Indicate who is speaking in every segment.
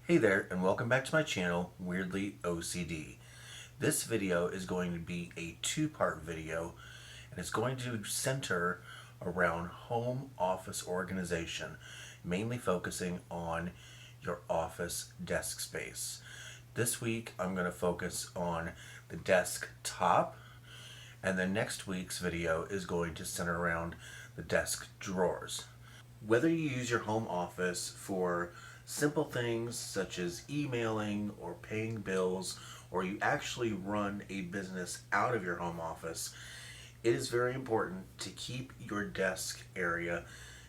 Speaker 1: Hey there, and welcome back to my channel, Weirdly O.C.D. This video is going to be a two-part video, and it's going to center around home office organization, mainly focusing on your office desk space. This week, I'm going to focus on the desk top, and then next week's video is going to center around the desk drawers. Whether you use your home office for simple things such as emailing or paying bills, or you actually run a business out of your home office, it is very important to keep your desk area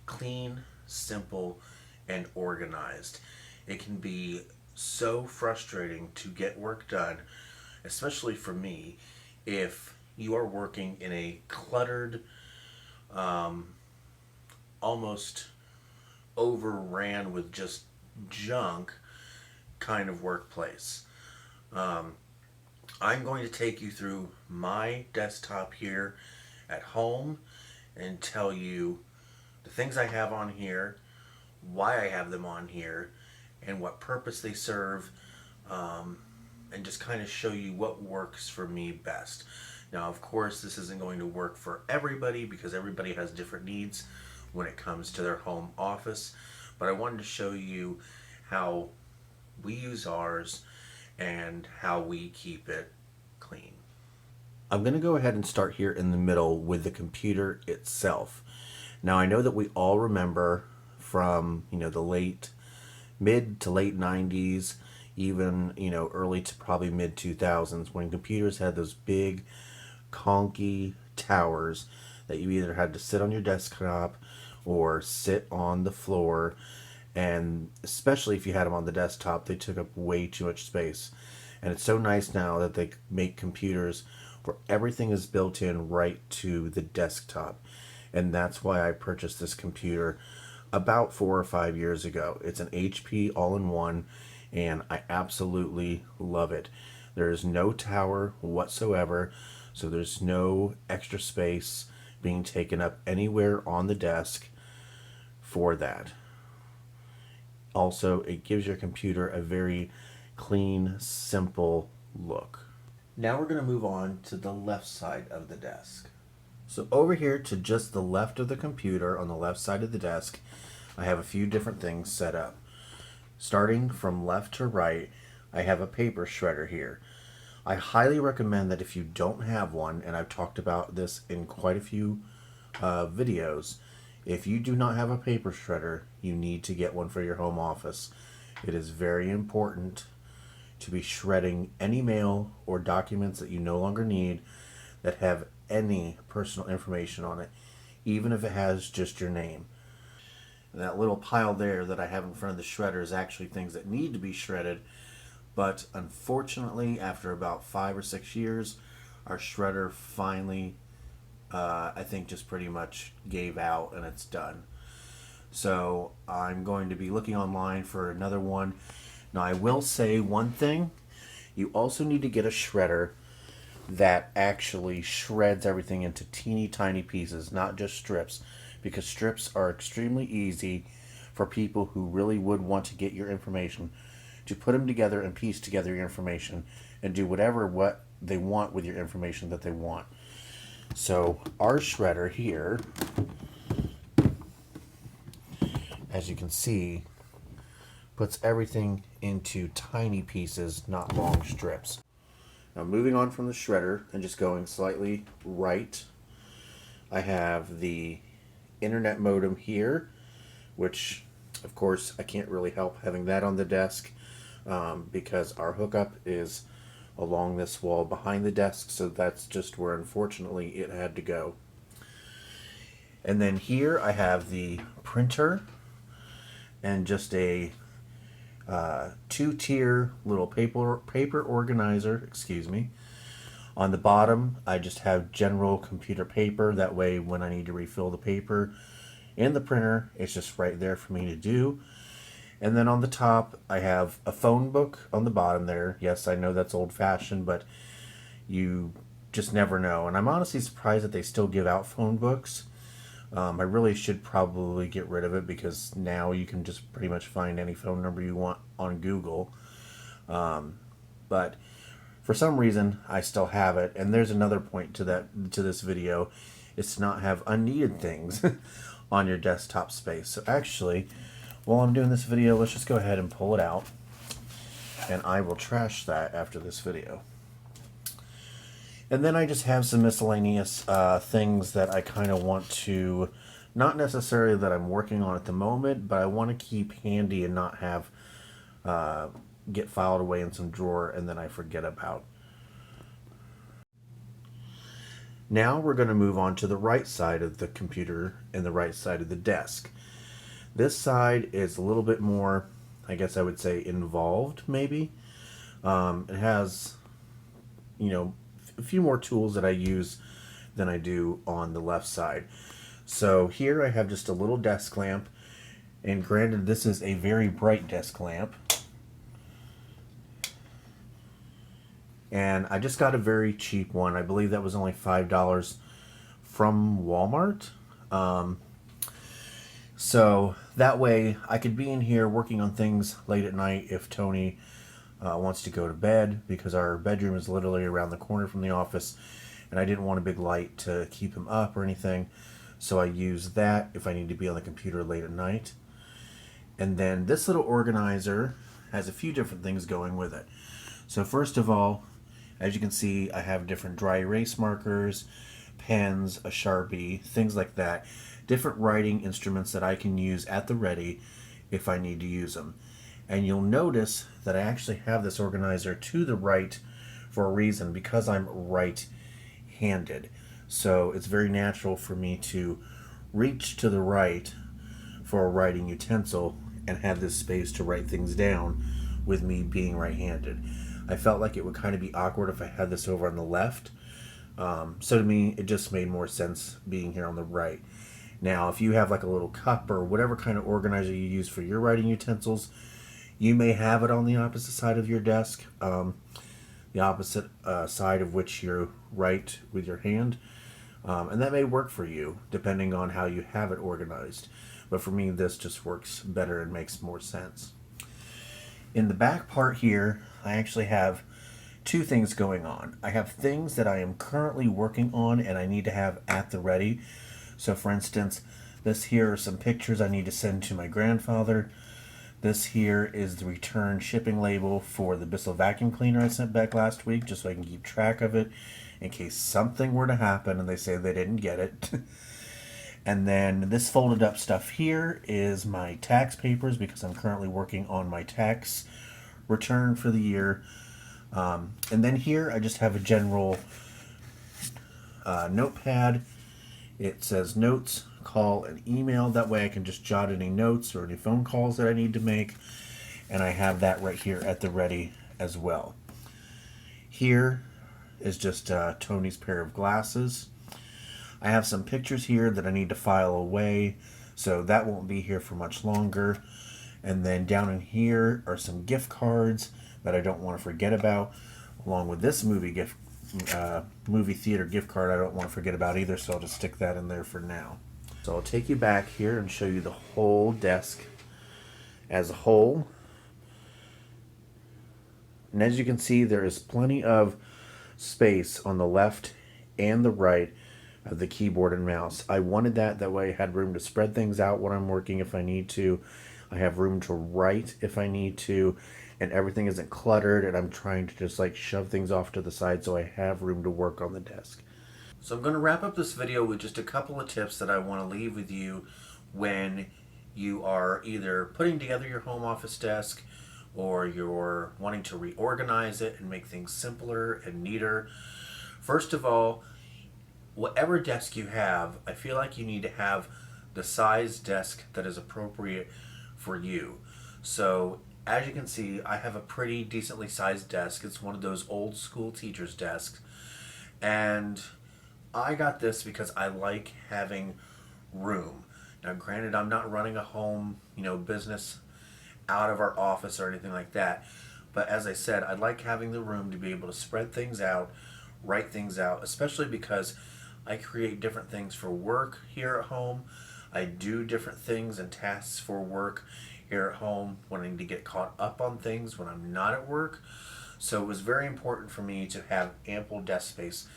Speaker 1: clean, simple, and organized. It can be so frustrating to get work done, especially for me, if you are working in a cluttered, almost overran with just junk kind of workplace. I'm going to take you through my desktop here at home and tell you the things I have on here, why I have them on here, and what purpose they serve, and just kind of show you what works for me best. Now, of course, this isn't going to work for everybody because everybody has different needs when it comes to their home office, but I wanted to show you how we use ours and how we keep it clean. I'm going to go ahead and start here in the middle with the computer itself. Now, I know that we all remember from, the mid to late 90s, even, early to probably mid 2000s, when computers had those big conky towers that you either had to sit on your desktop or sit on the floor, and especially if you had them on the desktop, they took up way too much space. And it's so nice now that they make computers where everything is built in right to the desktop, and that's why I purchased this computer about 4 or 5 years ago. It's an HP all-in-one, and I absolutely love it. There is no tower whatsoever, so there's no extra space being taken up anywhere on the desk for that. Also, it gives your computer a very clean, simple look. Now we're going to move on to the left side of the desk. So over here to just the left of the computer, on the left side of the desk, I have a few different things set up. Starting from left to right, I have a paper shredder here. I highly recommend that if you don't have one, and I've talked about this in quite a few videos, if you do not have a paper shredder, you need to get one for your home office. It is very important to be shredding any mail or documents that you no longer need that have any personal information on it, even if it has just your name. And that little pile there that I have in front of the shredder is actually things that need to be shredded, but unfortunately, after about 5 or 6 years, our shredder finally, I think, just pretty much gave out and it's done. So I'm going to be looking online for another one. Now, I will say one thing. You also need to get a shredder that actually shreds everything into teeny tiny pieces, not just strips, because strips are extremely easy for people who really would want to get your information, to put them together and piece together your information and do what they want with your information that they want. So our shredder here, as you can see, puts everything into tiny pieces, not long strips. Now, moving on from the shredder and just going slightly right, I have the internet modem here, which of course I can't really help having that on the desk because our hookup is along this wall behind the desk, so that's just where unfortunately it had to go. And then here I have the printer and just a two-tier little paper organizer, excuse me. On the bottom, I just have general computer paper. That way, when I need to refill the paper and the printer, it's just right there for me to do. And then on the top, I have a phone book on the bottom there. Yes, I know that's old-fashioned, but you just never know. And I'm honestly surprised that they still give out phone books. I really should probably get rid of it because now you can just pretty much find any phone number you want on Google. But for some reason, I still have it. And there's another point to this video. It's to not have unneeded things on your desktop space. So actually, while I'm doing this video, let's just go ahead and pull it out. And I will trash that after this video. And then I just have some miscellaneous things that I kind of want to, not necessarily that I'm working on at the moment, but I want to keep handy and not have get filed away in some drawer and then I forget about. Now we're going to move on to the right side of the computer and the right side of the desk. This side is a little bit more, I guess I would say, involved maybe. It has, you know, a few more tools that I use than I do on the left side. So here I have just a little desk lamp, and granted this is a very bright desk lamp. And I just got a very cheap one. I believe that was only $5 from Walmart. So that way I could be in here working on things late at night if Tony wants to go to bed, because our bedroom is literally around the corner from the office and I didn't want a big light to keep him up or anything. So I use that if I need to be on the computer late at night. And then this little organizer has a few different things going with it. So first of all, as you can see, I have different dry erase markers, pens, a Sharpie, things like that. Different writing instruments that I can use at the ready if I need to use them. And you'll notice that I actually have this organizer to the right for a reason, because I'm right-handed. So it's very natural for me to reach to the right for a writing utensil and have this space to write things down with me being right-handed. I felt like it would kind of be awkward if I had this over on the left. So to me, it just made more sense being here on the right. Now, if you have like a little cup or whatever kind of organizer you use for your writing utensils, you may have it on the opposite side of your desk, the opposite side of which you write with your hand. And that may work for you, depending on how you have it organized. But for me, this just works better and makes more sense. In the back part here, I actually have two things going on. I have things that I am currently working on and I need to have at the ready. So for instance, this here are some pictures I need to send to my grandfather. This here is the return shipping label for the Bissell vacuum cleaner I sent back last week, just so I can keep track of it in case something were to happen and they say they didn't get it. And then this folded up stuff here is my tax papers, because I'm currently working on my tax return for the year. And then here I just have a general notepad. It says notes, call, and email. That way I can just jot any notes or any phone calls that I need to make. And I have that right here at the ready as well. Here is just Tony's pair of glasses. I have some pictures here that I need to file away, so that won't be here for much longer. And then down in here are some gift cards that I don't want to forget about, along with this movie theater gift card I don't want to forget about either, so I'll just stick that in there for now. So I'll take you back here and show you the whole desk as a whole. And as you can see, there is plenty of space on the left and the right of the keyboard and mouse. I wanted that way I had room to spread things out when I'm working if I need to. I have room to write if I need to, and everything isn't cluttered, and I'm trying to just like shove things off to the side so I have room to work on the desk. So I'm going to wrap up this video with just a couple of tips that I want to leave with you when you are either putting together your home office desk or you're wanting to reorganize it and make things simpler and neater. First of all, whatever desk you have, I feel like you need to have the size desk that is appropriate for you. So as you can see, I have a pretty decently sized desk. It's one of those old school teacher's desks. And I got this because I like having room. Now granted, I'm not running a home, business out of our office or anything like that. But as I said, I like having the room to be able to spread things out, write things out, especially because I create different things for work here at home. I do different things and tasks for work here at home, wanting to get caught up on things when I'm not at work. So it was very important for me to have ample desk space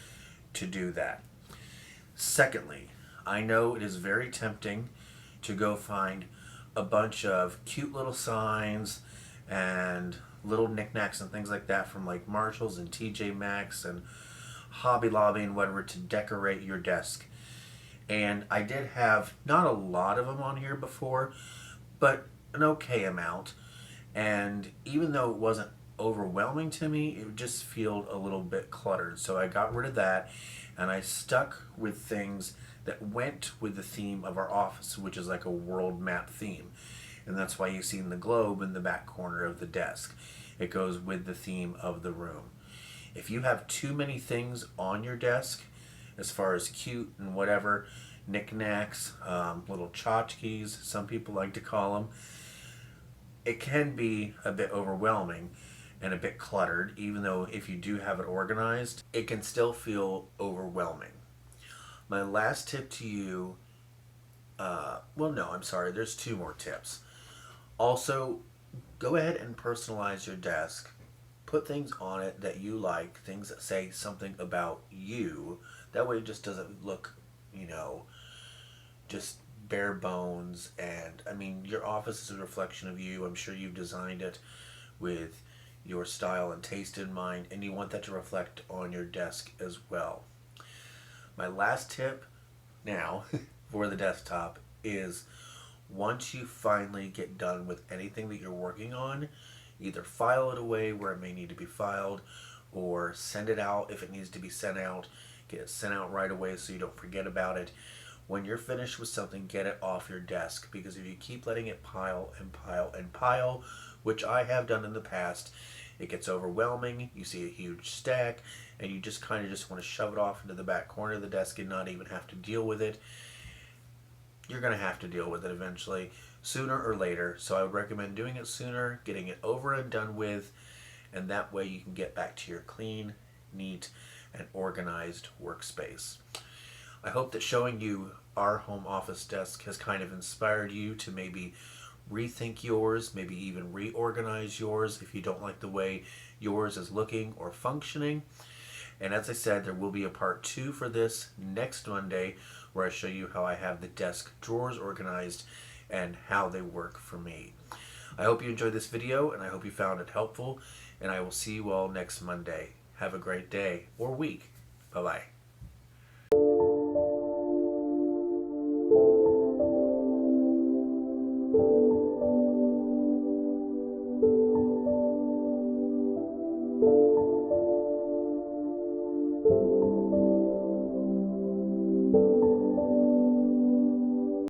Speaker 1: to do that. Secondly, I know it is very tempting to go find a bunch of cute little signs and little knickknacks and things like that from like Marshalls and TJ Maxx and Hobby Lobby and whatever to decorate your desk. And I did have not a lot of them on here before, but an okay amount. And even though it wasn't overwhelming to me, it would just feel a little bit cluttered. So I got rid of that and I stuck with things that went with the theme of our office, which is like a world map theme. And that's why you see the globe in the back corner of the desk. It goes with the theme of the room. If you have too many things on your desk, as far as cute and whatever, knickknacks, little tchotchkes, some people like to call them, it can be a bit overwhelming and a bit cluttered, even though if you do have it organized, it can still feel overwhelming. My last tip to you, there's two more tips. Also, go ahead and personalize your desk. Put things on it that you like, things that say something about you. That way it just doesn't look, just bare bones. And I mean, your office is a reflection of you. I'm sure you've designed it with your style and taste in mind, and you want that to reflect on your desk as well. My last tip now for the desktop is, once you finally get done with anything that you're working on, either file it away where it may need to be filed, or send it out if it needs to be sent out. Get it sent out right away so you don't forget about it. When you're finished with something, get it off your desk, because if you keep letting it pile and pile and pile, which I have done in the past, it gets overwhelming. You see a huge stack and you just kind of just want to shove it off into the back corner of the desk and not even have to deal with it. You're going to have to deal with it eventually, sooner or later. So I would recommend doing it sooner, getting it over and done with, and that way you can get back to your clean, neat, and organized workspace. I hope that showing you our home office desk has kind of inspired you to maybe rethink yours, maybe even reorganize yours if you don't like the way yours is looking or functioning. And as I said, there will be a part 2 for this next Monday, where I show you how I have the desk drawers organized and how they work for me. I hope you enjoyed this video, and I hope you found it helpful, and I will see you all next Monday. Have a great day or week. Bye-bye.